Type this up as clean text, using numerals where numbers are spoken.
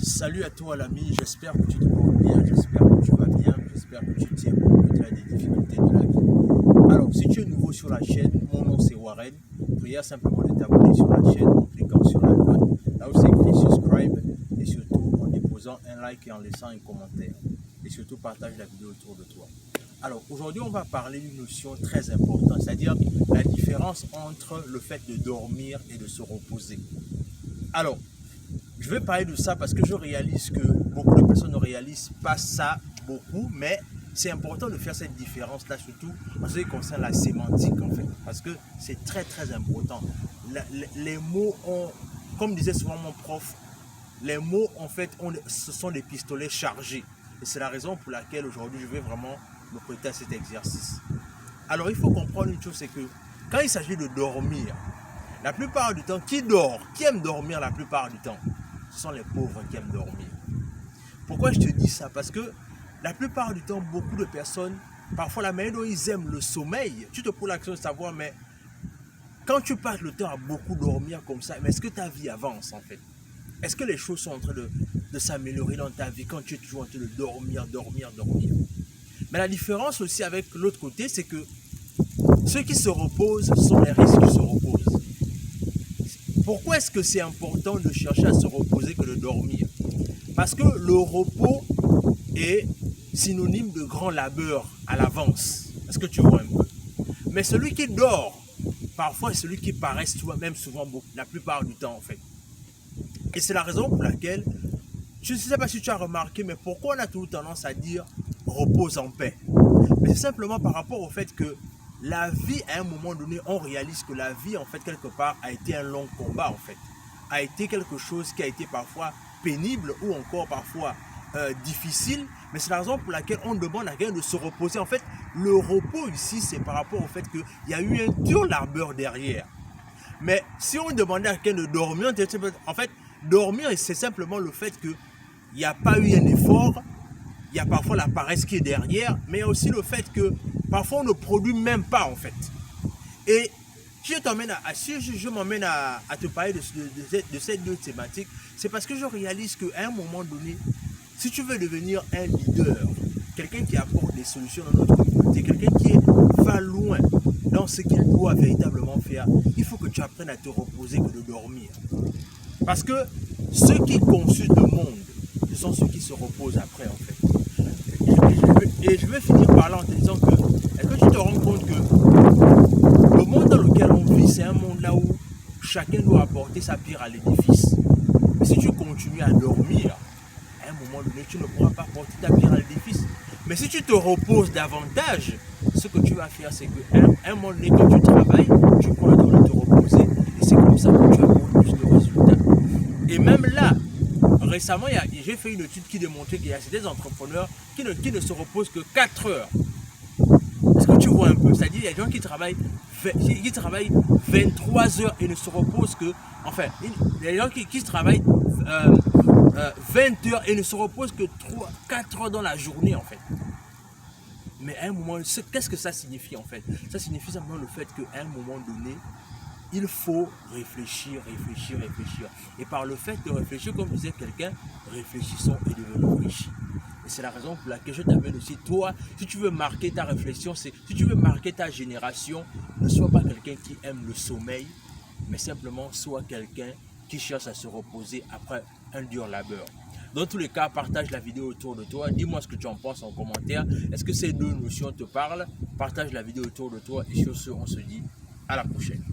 Salut à toi l'ami, j'espère que tu te portes bien, j'espère que tu vas bien, j'espère que tu tiens bon au-delà des difficultés de la vie. Alors, si tu es nouveau sur la chaîne, mon nom c'est Warren. Prière simplement de t'abonner sur la chaîne en cliquant sur la cloche, là où c'est écrit subscribe, et surtout en déposant un like et en laissant un commentaire. Et surtout partage la vidéo autour de toi. Alors, aujourd'hui on va parler d'une notion très importante, c'est-à-dire la différence entre le fait de dormir et de se reposer. Alors, je vais parler de ça parce que je réalise que beaucoup de personnes ne réalisent pas ça beaucoup, mais c'est important de faire cette différence-là, surtout en ce qui concerne la sémantique, en fait, parce que c'est très très important. Les mots ont, comme disait souvent mon prof, les mots, en fait, ce sont des pistolets chargés. Et c'est la raison pour laquelle aujourd'hui, je vais vraiment me prêter à cet exercice. Alors, il faut comprendre une chose, c'est que quand il s'agit de dormir, la plupart du temps, qui dort? Qui aime dormir la plupart du temps? Ce sont les pauvres qui aiment dormir. Pourquoi je te dis ça? Parce que la plupart du temps, beaucoup de personnes, parfois la manière dont ils aiment le sommeil, tu te poses la question de savoir, mais quand tu passes le temps à beaucoup dormir comme ça, mais est-ce que ta vie avance en fait? Est-ce que les choses sont en train de s'améliorer dans ta vie quand tu es toujours en train de dormir? Mais la différence aussi avec l'autre côté, c'est que ceux qui se reposent sont les risques qui se reposent. Pourquoi est-ce que c'est important de chercher à se reposer que de dormir? Parce que le repos est synonyme de grand labeur à l'avance. Est-ce que tu vois un peu? Mais celui qui dort, parfois est celui qui paresse même souvent beaucoup, la plupart du temps en fait. Et c'est la raison pour laquelle, je ne sais pas si tu as remarqué, mais pourquoi on a toujours tendance à dire repose en paix? Mais c'est simplement par rapport au fait que la vie, à un moment donné, on réalise que la vie, en fait, quelque part, a été un long combat, en fait. A été quelque chose qui a été parfois pénible ou encore parfois difficile. Mais c'est la raison pour laquelle on demande à quelqu'un de se reposer. En fait, le repos ici, c'est par rapport au fait qu'il y a eu un dur labeur derrière. Mais si on demandait à quelqu'un de dormir, en fait, dormir, c'est simplement le fait qu'il n'y a pas eu un effort. Il y a parfois la paresse qui est derrière, mais il y a aussi le fait que parfois on ne produit même pas en fait. Et si je m'emmène à te parler de cette deux thématiques, c'est parce que je réalise qu'à un moment donné, si tu veux devenir un leader, quelqu'un qui apporte des solutions dans notre communauté, quelqu'un qui va loin dans ce qu'il doit véritablement faire, il faut que tu apprennes à te reposer que de dormir. Parce que ceux qui consultent le monde, ce sont ceux qui se reposent après en fait. Et je vais finir par là en te disant que, est-ce que tu te rends compte que le monde dans lequel on vit, c'est un monde là où chacun doit apporter sa pierre à l'édifice. Mais si tu continues à dormir, à un moment donné, tu ne pourras pas apporter ta pierre à l'édifice. Mais si tu te reposes davantage, ce que tu vas faire, c'est qu'à un moment donné, quand tu travailles, tu prends le temps de te reposer. Et c'est comme ça que tu apportes plus de résultats. Et même là, récemment, j'ai fait une étude qui démontrait qu'il y a des entrepreneurs qui ne se reposent que 4 heures. Est-ce que tu vois un peu? C'est-à-dire qu'il y a des gens qui travaillent 23 heures et ne se reposent que... Enfin, il y a des gens qui travaillent 20 heures et ne se reposent que 4 heures dans la journée en fait. Mais à un moment, qu'est-ce que ça signifie en fait? Ça signifie simplement le fait qu'à un moment donné, il faut réfléchir. Et par le fait de réfléchir, comme disait quelqu'un, réfléchissons et devenons riches. Et c'est la raison pour laquelle je t'amène aussi, toi, si tu veux marquer ta réflexion, si tu veux marquer ta génération, ne sois pas quelqu'un qui aime le sommeil, mais simplement sois quelqu'un qui cherche à se reposer après un dur labeur. Dans tous les cas, partage la vidéo autour de toi. Dis-moi ce que tu en penses en commentaire. Est-ce que ces deux notions te parlent? Partage la vidéo autour de toi. Et sur ce, on se dit à la prochaine.